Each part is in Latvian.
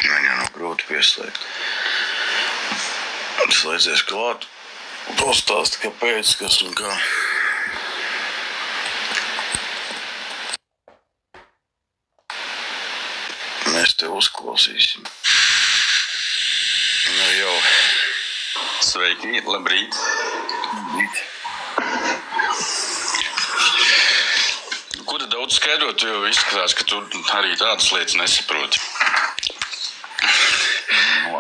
Viņam nav grūti pieslēgt. Slēdzies klāt. Pastāsti, kāpēc, kas un kā. Mēs te uzklausīsim. Nu jau. Sveiki, labrīt. Labrīt. Ko tu daudz skaidrot, jo izskatās, ka tu arī tādas lietas nesaproti.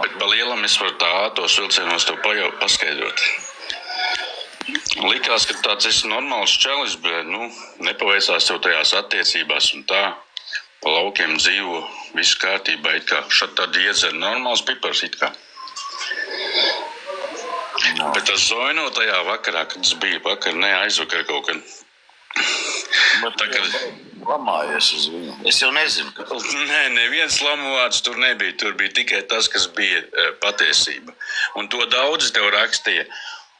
Bet pa lielam es varu tā ātos vilcienos to paskaidrot. Likās, ka tāds esi normāls čalis, bet, nepaveicās tev tajās attiecībās un tā. Pa laukiem dzīvo, viss kārtībā, it kā šad tad iedzer normāls pipars, it kā. No. Bet tas Zoino tajā vakarā, kad tas bija vakar, aizvakar kaut kad. Bet tagad lamājies uz viņu. Es jau nezinu, ka... Nē, neviens lamovāts tur nebija. Tur bija tikai tas, kas bija patiesība. Un to daudzi tev rakstīja.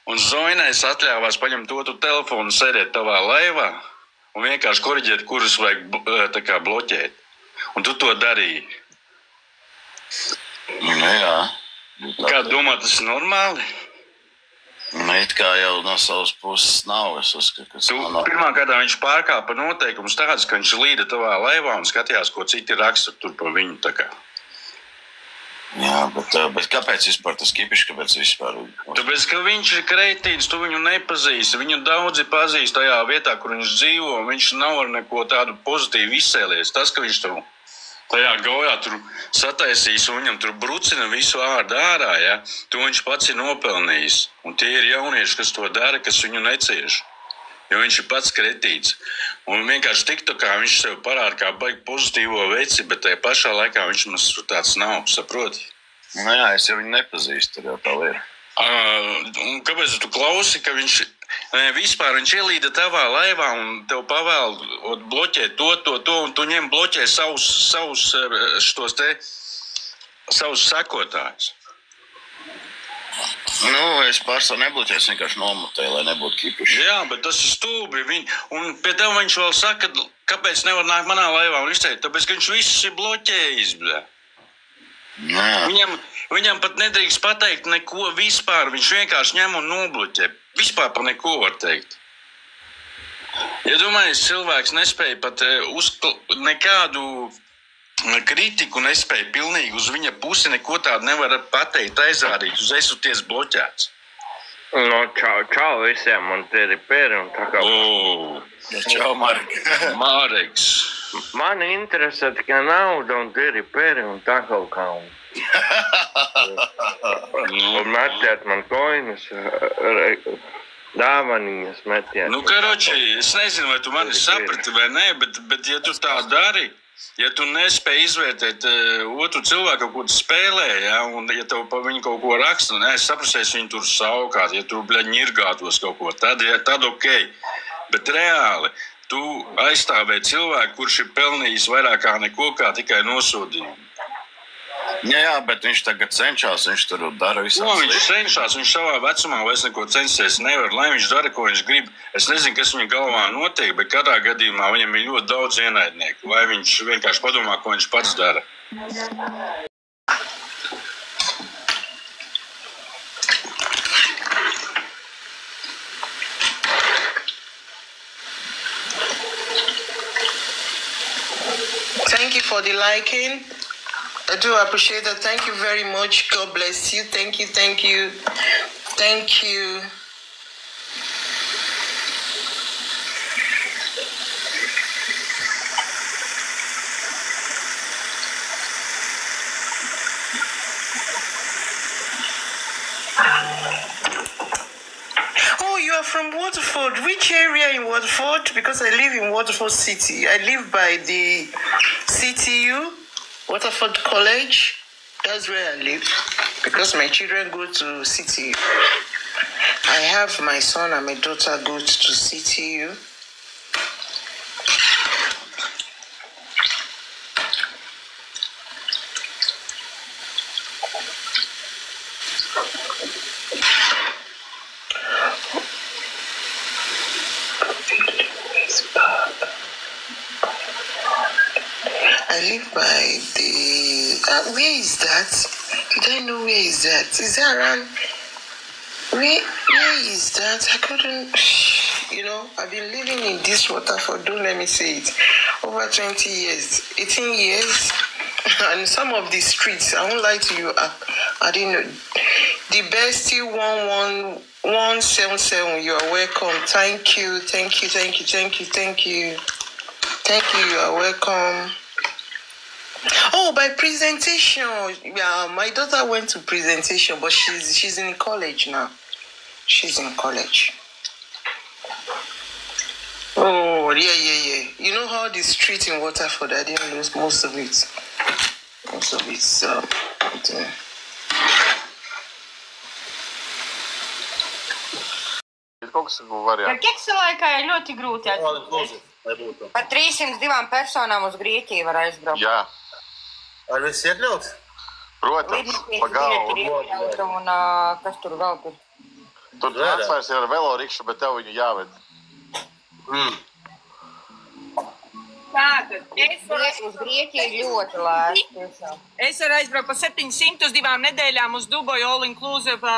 Un Zoinais atļāvās paņemt to telefonu, sēdēt tavā laivā un vienkārši koriģēt, kurus vajag tā kā bloķēt. Un tu to darīji. Nu, jā. Kā domā, tas ir normāli? It kā jau no savas puses nav. Es uzskatu, ka Pirmā gadā viņš pārkāpa noteikumus tādus, ka viņš līda tavā laivā un skatījās, ko citi raksta tur pa viņu tā kā. Jā, bet kāpēc vispār tas kipišs, kāpēc vispār? Tāpēc, ka viņš ir kreitīns, tu viņu nepazīsti. Viņu daudzi pazīst tajā vietā, kur viņš dzīvo, un viņš nav ar neko tādu pozitīvu izcēlies. Tas, ka viņš tur tajā gaujā tur sataisīs un viņam tur brucina visu ārdu ārā, ja, to viņš pats ir nopelnījis. Un tie ir jaunieši, kas to dara, kas viņu necieš. Jo viņš ir pats kretīts. Un vienkārši tiktokā viņš sev parāda kā baigi pozitīvo veci, bet tajā pašā laikā viņš mums tāds nav, saproti? Nu jā, es jau viņu nepazīstu, tur jau tā lieta. Un kāpēc tu klausi, ka vispār viņš ielīda tavā laivā un tev pavēl bloķēt to, un tu ņem bloķē savus sekotājus? Es pārstāv nebloķēju, es vienkārši nomutēju, lai nebūtu kipiši. Jā, bet tas ir stūbri. Un pie tev viņš vēl saka, kāpēc nevar nākt manā laivā un izteikt, tāpēc, ka viņš visus ir bloķējis, bļā. Viņam pat nedrīkst pateikt neko vispār, viņš vienkārši ņem un nobloķē. Vispār par neko var teikt. Ja domājies, cilvēks nespēja pat nekādu kritiku, nespēja pilnīgi uz viņa pusi, neko tādu nevar pateikt, aizrādīt, uz esoties bloķēts. Čau visiem, man te ir pēri un tā kā... Čau, Māreks. Man interesē tikai nauda un te ir pēri un tā kaut kā. Un metiet man koinas, dāvaniņas metiet. Karoči, es nezinu, vai tu mani saprati vai nē, bet ja tu tā dari, ja tu nespēji izvērtēt otru cilvēku, ko tu spēlē, ja, un ja tev pa viņu kaut ko raksta, es saprasēs viņu tur saukāt, ja tu ņirgātos kaut ko, tad ok. Bet reāli, tu aizstāvē cilvēku, kurš ir pelnījis vairāk kā neko, kā tikai nosodījumu. Jā, bet viņš tagad cenšas, viņš tur dara visādas lietas. Viņš cenšas, viņš savā vecumā vairs neko censties nevar, lai viņš dara, ko viņš grib. Es nezinu, kas viņa galvā notiek, bet katrā gadījumā viņam ir ļoti daudz ienaidnieku. Vai viņš vienkārši padomā, ko viņš pats dara. Thank you for the liking. I do appreciate that. Thank you very much. God bless you. Thank you. Thank you. Thank you. Oh, you are from Waterford. Which area in Waterford? Because I live in Waterford City. I live by the CTU. Waterford College, that's where I live, because my children go to CTU. I have my son and my daughter go to CTU. I live by the... where is that? Did I know where is that? Is that around... Where is that? I couldn't... You know, I've been living in this Waterford, don't let me say it, over 20 years, 18 years. And some of the streets, I won't lie to you, I didn't know. The Bestie 11177, you are welcome. Thank you. You are welcome. Oh, by presentation. Yeah, my daughter went to presentation, but she's in college now. She's in college. Oh, yeah. You know how the street in Waterford, I didn't lose most of it. So, Ir kaut kas variants. Ar keksa laikā ir ļoti grūti atbraukt. Par 302 personām uz Grieķiju var aizbraukt. Jā. Ar viss iekļauts? Protams, pa galvu. Un kas tur vēl tur? Tur transfers ir ar velorikšu, bet tev viņu jāved. Tātad, Uz Grieķiju ļoti lēti. es varu aizbraukt pa 700 2 nedēļām uz Dubai All Inclusive.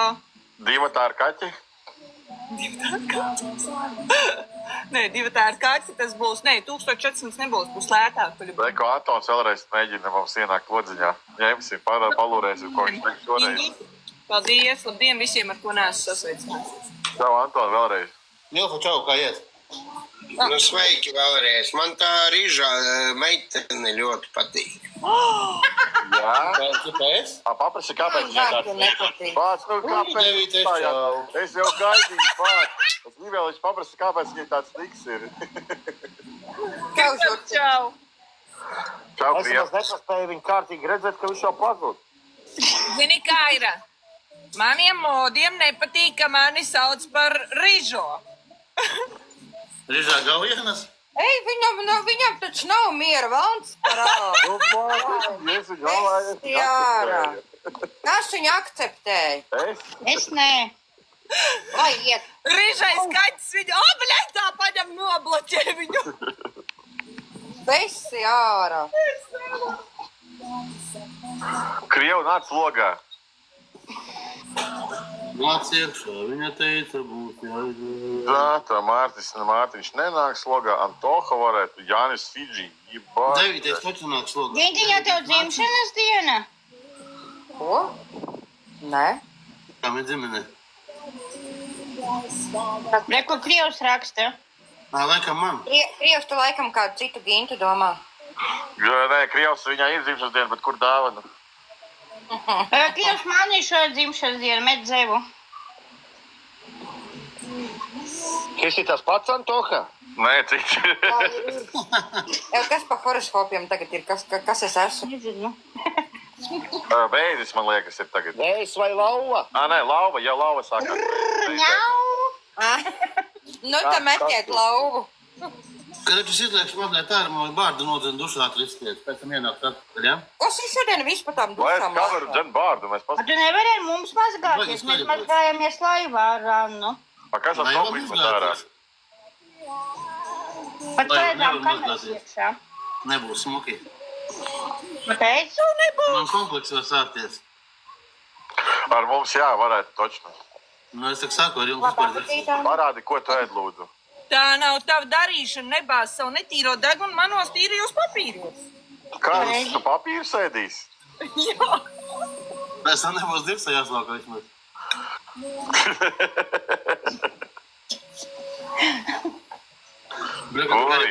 Divatā ar kaķi? Nē, 2 ar kaķi tas būs. Nē, 1400 nebūs, būs lētāk. Reko Antons vēlreiz mēģina mums ienākt lodziņā. Ņemsim, palūrēsim, ko viņš teiks šoreiz. Paldies, labdien visiem, ar ko neesmu sasveicināts. Čau, Anton, vēlreiz. Milfa, čau, kā iet? Nu, sveiki vēlreiz. Man tā rīžā meitene ļoti patīk. Jā? Kāpēc? Paprasi, kāpēc Jā, tu nepatīk. Pāc, nu kāpēc? Devītais, čau. Es jau gaidīju, Pāc. Es gribēju, viņš paprasi, kāpēc viņai tāds tiks ir. Čau! Čau, Es Krievs. nepaspēju viņu kārtīgi redzēt, ka viņš jau pazūd. Zini, kā ir? Maniem modiem nepatīk, ka mani sauc par Rižo. Rīžā Gaujienas? Ei, viņam taču nav miera valns parāda. Nu, Mācis, es viņu galvāju, es Jārā. akceptēju. Kas viņu akceptēja? Es nē. Lai iet. Rižais kaķis viņu obļetā paņem nobloķē viņu. Besi ārā. Krievu nāc logā. Nāc iekšā, viņa teica, būs jāizdara. Tā, tā Mārtiņš nenāks logā. Antoha varētu, Jānis Fidži. Devītais taču nāk slogā. Gintiņā tev dzimšanas diena? Ko? Nē. Kā mēs dzimene? Neko Krievs raksta. Laikam man. Krievs tu laikam kādu citu gintu domā. Nē, Krievs viņā ir dzimšanas diena, bet kur dāvana? Krievs man ir šo dzimšanas dienu, met dzevu. Kas ir tas pats, Antoha? Nē, cits. Kas pa horoskopiem tagad ir? Kas es esmu? Nezinu. Bēzis, man liekas, ir tagad. Nēs vai lauva? Nē, lauva, jau lauva sākās. Nu, tā metiet lauvu. Kad tu izliekš mazliet ārā, man bārdu nodzen dušā atristiet. Pēc tam ienākt atpakaļ, ja? Kas ir šodien viss pa tām Lai es dušām? kameru dzen bārdu, mēs Tu nevari ar mums mazgāties, mēs mazgājamies laivā ar Annu. Kas ar toplīgs met ārā? Pat Lai pēdām nevar kameras mazgāties. iekšā. Nebūs smuki. Teicu? Man kompleks var sākties. Ar mums jā, varētu točni. Nu, es tak saku, ar jums vispār. Parādi, ko tu ēd, lūdzu. Tā nav tava darīšana, nebāz savu netīro degunu manos tīrijos papīros. Kāds tu papīru sēdīs? Jā. Mēs tam nebūs divsā jāslauka vismaz. Ui.